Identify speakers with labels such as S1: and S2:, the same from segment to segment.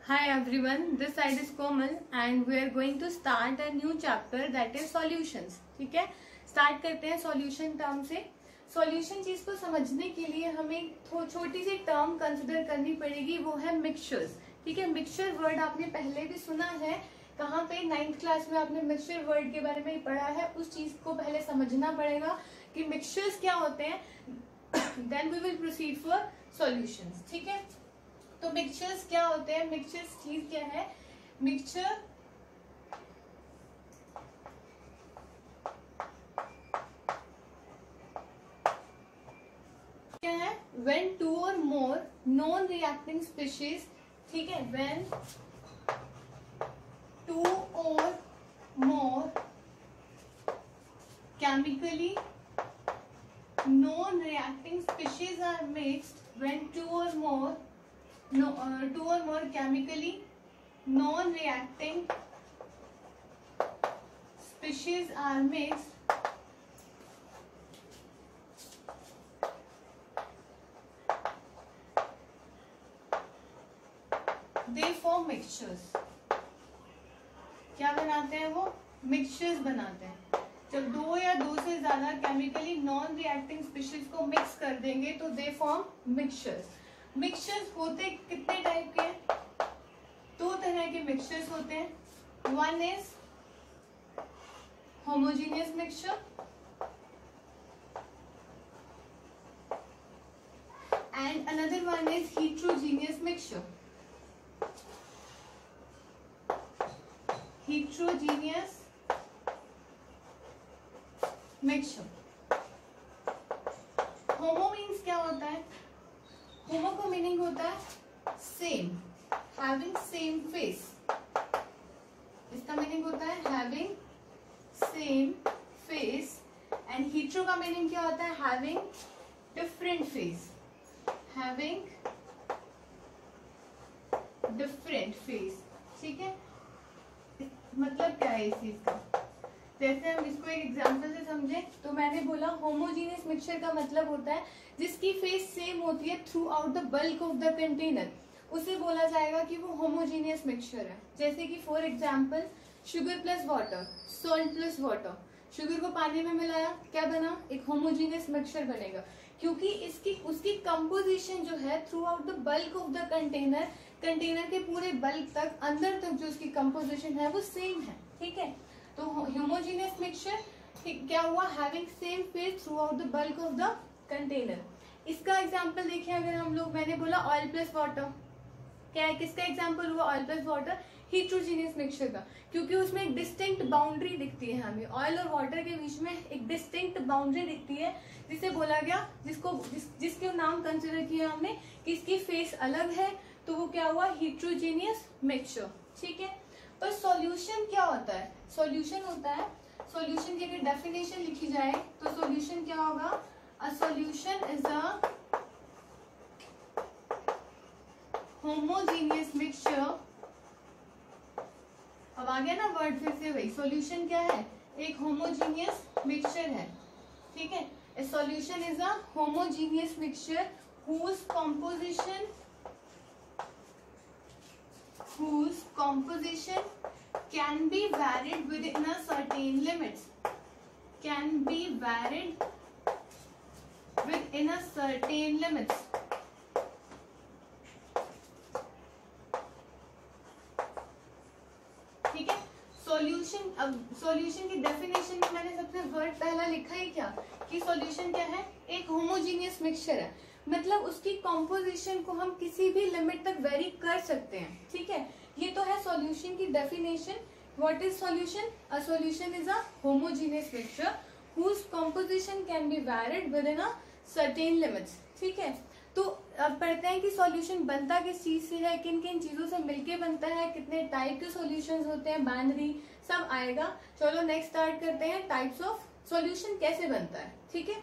S1: Hi everyone, this side is Komal and we are going to start a new chapter that is solutions. ठीक है, start करते हैं solution term से. Solution चीज को समझने के लिए हमें छोटी सी टर्म कंसिडर करनी पड़ेगी, वो है मिक्सचर्स. ठीक है, मिक्सचर वर्ड आपने पहले भी सुना है, कहाँ पे 9th क्लास में आपने मिक्सचर वर्ड के बारे में पढ़ा है. उस चीज को पहले समझना पड़ेगा कि मिक्सचर्स क्या होते हैं, then we will proceed for solutions. ठीक है, तो मिक्सचर्स क्या होते हैं, मिक्सचर्स चीज क्या है. मिक्सचर क्या है, when two or more non reacting species. ठीक है, when two or more chemically non reacting species are mixed, when two or more chemically non-reacting species are mixed, they form mixtures. क्या बनाते हैं वो, मिक्सचर्स बनाते हैं. जब दो या दो से ज्यादा केमिकली नॉन रिएक्टिंग स्पीशीज को मिक्स कर देंगे तो दे फॉर्म मिक्सचर्स. मिक्सचर्स होते कितने टाइप के हैं, दो तरह के मिक्सचर्स होते हैं. One is homogeneous mixture and another one is heterogeneous mixture. Heterogeneous mixture. Homo means क्या होता है, होमो का मीनिंग होता है सेम, हैविंग सेम फेस. इसका मीनिंग होता है having same face. And hetero का मीनिंग क्या होता है, having different face. Having different face. ठीक है, मतलब क्या है इस चीज का. जैसे हम इसको एक एग्जांपल से समझे तो मैंने बोला होमोजीनियस मिक्सचर का मतलब होता है जिसकी फेस सेम होती है through out the bulk of the container, उसे बोला जाएगा कि वो होमोजीनियस मिक्सचर है. जैसे कि for example sugar plus water, salt plus water. Sugar को पानी में मिलाया, क्या बना, एक होमोजीनियस मिक्सचर बनेगा, क्योंकि उसकी कंपोजिशन जो है through out the bulk of the container, container के पूरे बल्क तक, अंदर तक जो उसकी कंपोजिशन है वो सेम है. ठीक है, तो होमोजीनियस मिक्सचर क्या हुआ, having same face through out the bulk of the container. इसका एग्जांपल देखिए, अगर हम लोग, मैंने बोला ऑयल प्लस वाटर, क्या है, किसका एग्जांपल हुआ, ऑयल प्लस वाटर, हीट्रोजीनियस मिक्सचर का, क्योंकि उसमें एक डिस्टिंक्ट बाउंड्री दिखती है हमें. ऑयल और वाटर के बीच में एक डिस्टिंक्ट बाउंड्री दिखती है, जिसे बोला गया, जिसके नाम कंसिडर किया हमने कि इसकी फेस अलग है, तो वो क्या हुआ, हीट्रोजीनियस मिक्सचर. ठीक है, पर सॉल्यूशन क्या होता है, सॉल्यूशन होता है, सॉल्यूशन की अगर डेफिनेशन लिखी जाए तो सॉल्यूशन क्या होगा, a solution is a homogeneous mixture. अब आ गया ना वर्ड फिर से वही, सॉल्यूशन क्या है, एक होमोजीनियस मिक्सचर है. ठीक है, ए solution is a homogeneous mixture whose composition can be varied within a certain limits, can be varied within a certain limits. ठीक है, सॉल्यूशन. अब सॉल्यूशन की डेफिनेशन में मैंने सबसे वर्ड पहला लिखा ही क्या, कि सॉल्यूशन क्या है, एक होमोजीनियस मिक्सचर है, मतलब उसकी कॉम्पोजिशन को हम किसी भी लिमिट तक वेरी कर सकते हैं. ठीक है, ये तो है सॉल्यूशन की definition. What is solution, a solution is a homogeneous mixture whose composition can be varied within a certain limits. ठीक है, तो अब पढ़ते हैं कि सॉल्यूशन बनता किस चीज से है, किन किन चीजों से मिलके बनता है, कितने टाइप के सॉल्यूशंस होते हैं, बाइनरी सब आएगा. चलो नेक्स्ट स्टार्ट करते हैं, टाइप्स ऑफ सॉल्यूशन कैसे बनता है. ठीक है,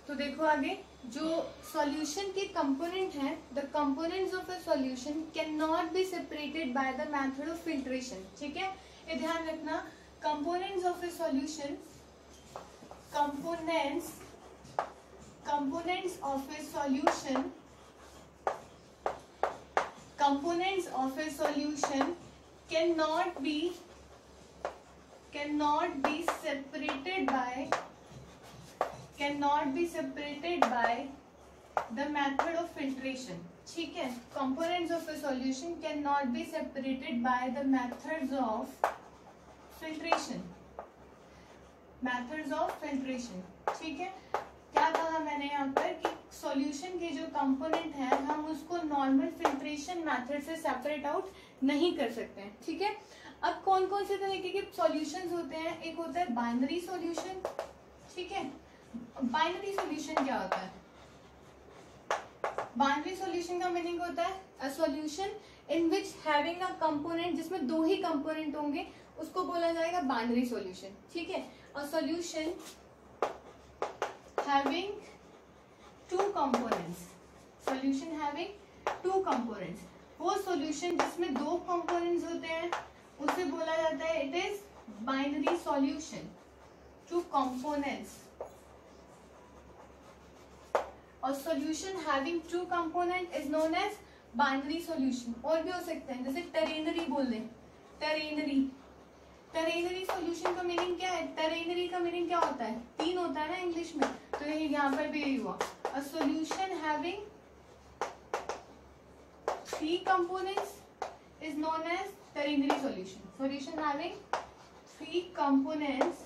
S1: तो देखो आगे, जो सॉल्यूशन के कंपोनेंट हैं, the components of a solution can not be separated by the method of filtration. ठीक है, ये ध्यान रखना, components of a solution, components of a solution components of a solution cannot be separated by the method of filtration. ठीक है, components of a solution cannot be separated by the methods of filtration. Methods of filtration. ठीक है, क्या कहा मैंने यहाँ पर कि सॉल्यूशन के जो कंपोनेंट है हम उसको नॉर्मल फिल्ट्रेशन मेथड से सेपरेट आउट नहीं कर सकते हैं. ठीक है, अब कौन कौन से तरीके के सॉल्यूशंस होते हैं? एक होता है बाइनरी सॉल्यूशन. ठीक है, बाइनरी सॉल्यूशन क्या होता है? बाइनरी सॉल्यूशन का मीनिंग होता है a solution in which having a component, जिसमें दो ही कंपोनेंट होंगे, उसको बोला जाएगा बाइनरी सॉल्यूशन. ठीक है, a solution having two components, solution having two components, वो solution जिसमें दो components होते हैं उसे बोला जाता है it is binary solution. Two components. और solution having two component is known as binary solution. और भी हो सकते हैं, जैसे ternary बोल दें, ternary. टेरेनरी सॉल्यूशन का मीनिंग क्या है? टेरेनरी का मीनिंग क्या होता है? तीन होता है ना इंग्लिश में, तो ये यहाँ पर भी यही हुआ. A solution having three components is known as ternary solution. Solution having three components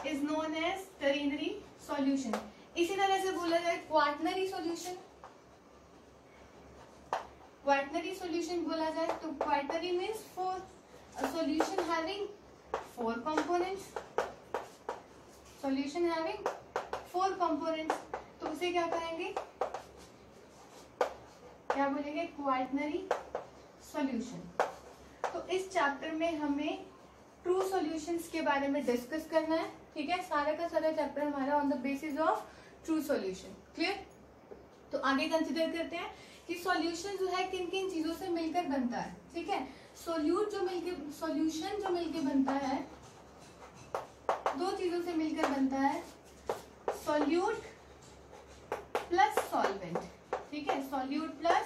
S1: is known as ternary solution. इसी तरह से बोला जाए क्वाटनरी सॉल्यूशन. क्वाटनरी सॉल्यूशन बोला जाए तो quaternary means four. A solution having four components. Solution having four components. तो उसे क्या कहेंगे? क्या बोलेंगे? Quaternary solution. तो इस चैप्टर में हमें ट्रू सॉल्यूशंस के बारे में डिस्कस करना है. ठीक है, सारा का सारा चैप्टर हमारा on the basis of true solution. Clear? तो आगे कंसिडर करते हैं कि सॉल्यूशन जो है किन किन चीजों से मिलकर बनता है. ठीक है, सॉल्यूशन जो मिलके बनता है दो चीजों से मिलकर बनता है, सॉल्यूट प्लस सॉल्वेंट. ठीक है, सॉल्यूट प्लस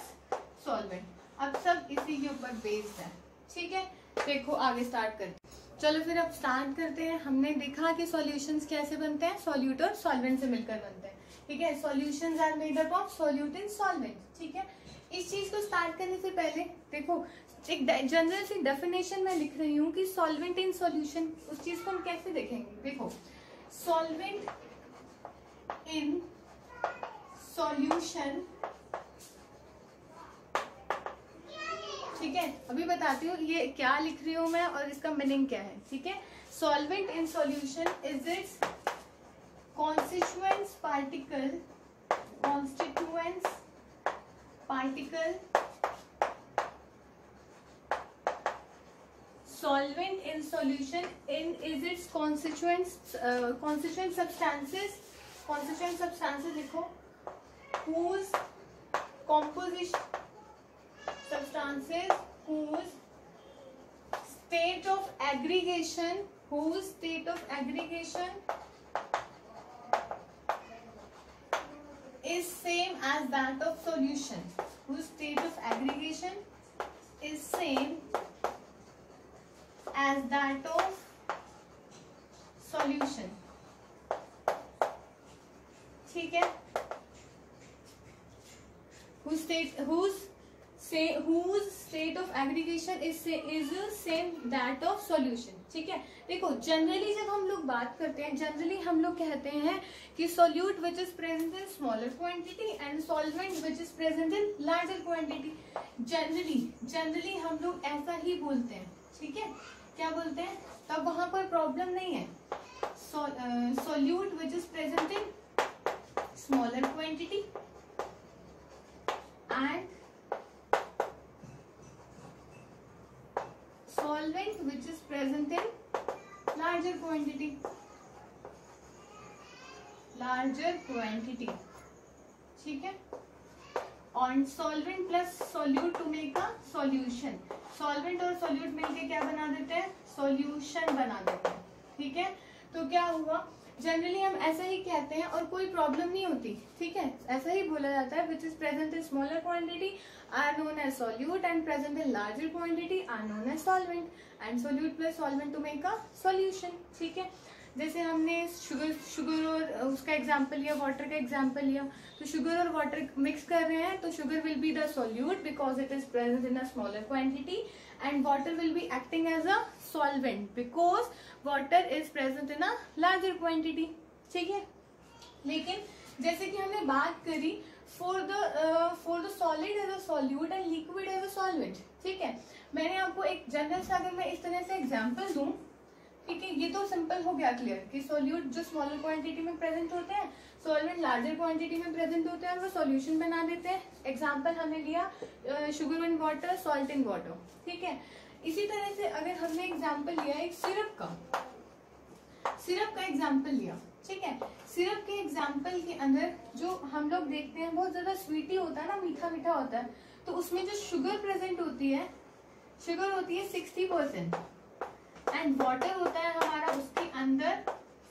S1: सॉल्वेंट. अब सब इसी के ऊपर बेस्ड है. ठीक है, देखो आगे स्टार्ट करते हैं. चलो फिर अब स्टार्ट करते हैं. हमने देखा कि सॉल्यूशंस कैसे बनते हैं, सॉल्यूट और सॉल्वेंट से मिलकर बनते हैं. ठीक है, solutions are made up of solute and solvent. ठीक है, इस चीज को स्टार्ट करने से पहले देखो एक जनरल सी डेफिनेशन मैं लिख रही हूँ कि सॉल्वेंट इन सॉल्यूशन, उस चीज को हम कैसे देखेंगे. देखो, सॉल्वेंट इन सॉल्यूशन. ठीक है, अभी बताती हूँ ये क्या लिख रही हूँ मैं और इसका मीनिंग क्या है. ठीक है, solvent in solution is it's constituents particle solvent in solution in is its constituent substances लिखो whose composition substances whose state of aggregation is same as that of solution. Whose state of aggregation is same as that of solution. ठीक है, whose state of aggregation is same that of solution. ठीक है, देखो generally जब हम लोग बात करते हैं, जनरली हम लोग कहते हैं कि solute which is present in smaller quantity and solvent which is present in larger quantity. Generally हम लोग ऐसा ही बोलते हैं. ठीक है, क्या बोलते हैं? तब वहां पर प्रॉब्लम नहीं है. solute which is present in smaller quantity and solvent which is present in larger quantity. ठीक है, और solvent plus solute to make a solution. solvent और solute मिलके क्या बना देते हैं? solution बना देते हैं. ठीक है, तो क्या हुआ जनरली हम ऐसा ही कहते हैं और कोई प्रॉब्लम नहीं होती, ठीक है, ऐसा ही बोला जाता है। Which is present in smaller quantity are known as solute and present in larger quantity are known as solvent and solute plus solvent to make a solution, ठीक है। जैसे हमने शुगर और उसका एग्जाम्पल लिया, वाटर का एग्जाम्पल लिया, तो शुगर और वाटर मिक्स कर रहे हैं तो sugar will be the solute because it is present in a smaller quantity and water will be acting as a solvent because water is present in a larger quantity, ठीक है। लेकिन जैसे कि हमने बात करी for the solid as a solute and liquid as a solvent, ठीक है। मैंने आपको एक जनरल सा अगर मैं इस तरह से एग्जाम्पल दूं, ठीक है, ये तो सिंपल हो गया क्लियर कि सॉल्यूट जो स्मॉलर क्वांटिटी में प्रेजेंट होते हैं, सॉल्वेंट लार्जर क्वांटिटी में प्रेजेंट होते हैं और वो सॉल्यूशन बना देते हैं। एग्जांपल हमने लिया sugar in water, salt in water, ठीक है। इसी तरह से अगर हमने एग्जांपल लिया एक सिरप का एग्जांपल लिया, ठीक है। सिरप के एग्जांपल के अंदर जो हम लोग देखते हैं बहुत ज्यादा स्वीटी होता है ना, मीठा मीठा होता है, तो उसमें जो शुगर प्रेजेंट होती है, शुगर होती है 60% एंड वाटर होता है हमारा उसके अंदर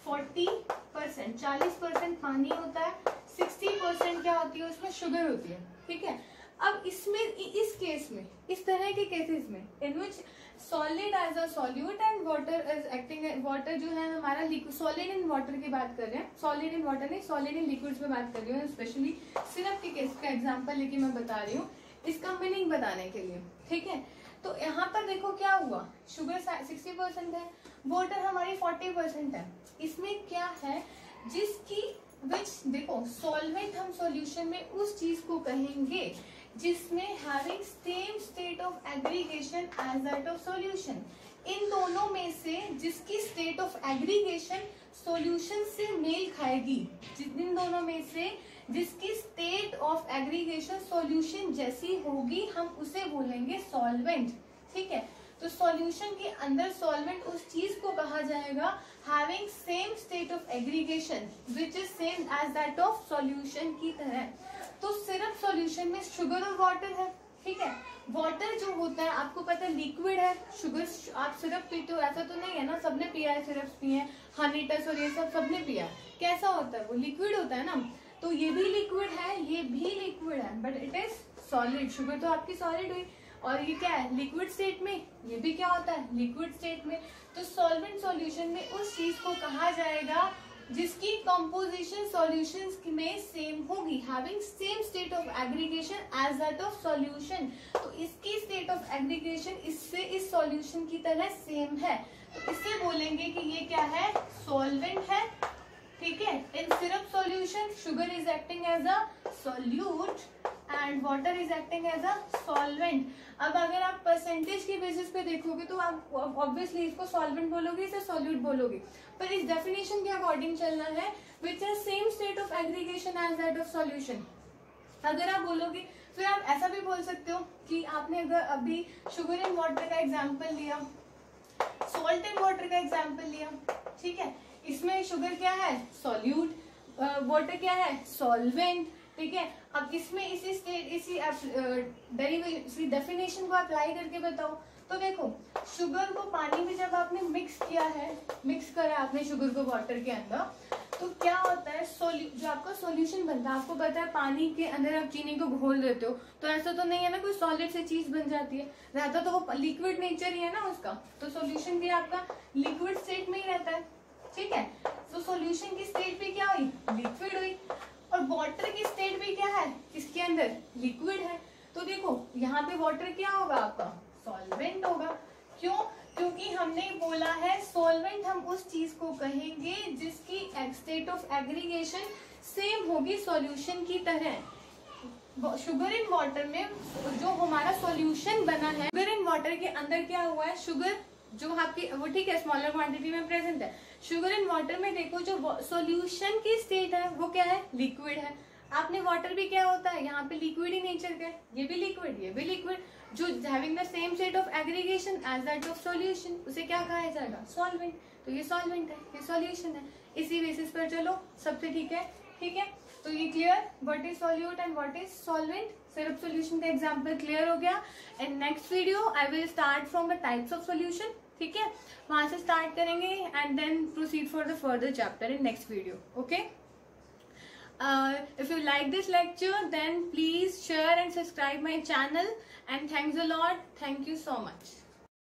S1: 40%, 40% पानी होता है, 60% क्या होती है उसमें शुगर होती है, ठीक है। अब इसमें इस केस में, इस तरह के केसेस में in which solid as a solute and water is acting, water जो है हमारा लिक्विड, सॉलिड इन वाटर की बात कर रहे हैं, सॉलिड इन वाटर नहीं, सॉलिड इन लिक्विड्स में बात कर रही हूँ, स्पेशली सिरप के केस का एग्जांपल लेके मैं बता रही हूँ इसका मीनिंग बताने के लिए, ठीक है। तो यहाँ पर देखो क्या हुआ, शुगर 60% है, वाटर हमारी 40% है। इसमें क्या है जिसकी विच देखो सॉल्वेंट हम सॉल्यूशन में उस चीज को कहेंगे जिसमें having same state of aggregation as that of solution. इन दोनों में से जिसकी स्टेट ऑफ एग्रीगेशन सॉल्यूशन से मेल खाएगी, इन दोनों में से जिसकी स्टेट ऑफ एग्रीगेशन सॉल्यूशन जैसी होगी हम उसे बोलेंगे सॉल्वेंट, ठीक है। तो सॉल्यूशन के अंदर सॉल्वेंट उस चीज को कहा जाएगा having same state of aggregation which is same as that of solution की तरह। तो सिर्फ सॉल्यूशन में शुगर और वाटर है, ठीक है। वाटर जो होता है आपको पता है लिक्विड है, शुगर आप सिरप पीते हो ऐसा तो नहीं है ना, सबने पिया है, सिरप पिए हैं, हनी टच और ये सब सबने पिया, कैसा होता है वो लिक्विड होता है ना। तो ये भी लिक्विड है, ये भी लिक्विड है, but it is solid. Sugar तो आपकी सॉलिड हुई और ये क्या है लिक्विड स्टेट में, ये भी क्या होता है लिक्विड स्टेट में। तो सॉल्वेंट सॉल्यूशन में उस चीज को कहा जाएगा जिसकी कंपोजिशन सॉल्यूशंस में सेम होगी, having same state of aggregation as that of solution. तो इसकी स्टेट ऑफ एग्रीगेशन इससे इस सॉल्यूशन की तरह सेम है, तो इससे बोलेंगे कि ये क्या है सॉल्वेंट है, ठीक है। In syrup solution sugar is acting as a solute and water is acting as a solvent. अब अगर आप परसेंटेज के बेसिस पे देखोगे तो आप ऑब्वियसली इसको सॉल्वेंट बोलोगे, इसे सॉल्यूट बोलोगे, पर इस डेफिनेशन के अकॉर्डिंग चलना है which is same state of aggregation as that of solution. अगर आप बोलोगे फिर आप ऐसा भी बोल सकते हो कि आपने अगर अभी शुगर इन वाटर का एग्जाम्पल लिया, सॉल्ट इन वाटर का एग्जाम्पल लिया, ठीक है। इसमें शुगर क्या है सॉल्यूट, वाटर क्या है सॉल्वेंट, ठीक है। अब इसमें इसी स्टेट इसी डेफिनेशन को अप्लाई करके बताओ तो देखो शुगर को पानी में जब आपने मिक्स किया है, मिक्स करा आपने शुगर को वाटर के अंदर, तो क्या होता है जो आपका सॉल्यूशन बनता है, आपको पता है पानी के अंदर आप चीनी को घोल देते हो तो ऐसा तो नहीं है ना कोई सॉलिड से चीज बन जाती है, रहता तो वो लिक्विड नेचर ही है ना उसका, तो सॉल्यूशन भी आपका लिक्विड स्टेट में ही रहता है, ठीक है। तो सॉल्यूशन की स्टेट भी क्या हुई लिक्विड हुई और वाटर की स्टेट भी क्या है इसके अंदर लिक्विड है। तो देखो यहाँ पे वाटर क्या होगा आपका सॉल्वेंट होगा, क्यों, क्योंकि हमने बोला है सॉल्वेंट हम उस चीज को कहेंगे जिसकी स्टेट ऑफ एग्रीगेशन सेम होगी सॉल्यूशन की तरह। शुगर इन वाटर में जो हमारा सॉल्यूशन बना है, शुगर इन वाटर के अंदर क्या हुआ है शुगर जो आपकी वो ठीक है स्मॉलर क्वांटिटी में प्रेजेंट है, शुगर इन वाटर में देखो जो सॉल्यूशन की स्टेट है वो क्या है लिक्विड है। आपने वाटर भी क्या होता है यहाँ पे लिक्विड ही नेचर का है, ये भी लिक्विड ये भी लिक्विड, जो having the same state of aggregation as that of solution उसे क्या कहा जाएगा सॉल्वेंट। तो ये सॉल्वेंट है ये सॉल्यूशन है, इसी बेसिस पर चलो सबसे ठीक है, ठीक है। तो ये clear what is solute and what is solvent, सिर्फ सॉल्यूशन का एग्जांपल क्लियर हो गया। And next video I will start from the types of solution. ठीक है, वहां से स्टार्ट करेंगे and then proceed for the further chapter in next video. Okay, if you like this lecture, then please share and subscribe my channel, and thanks a lot. Thank you so much.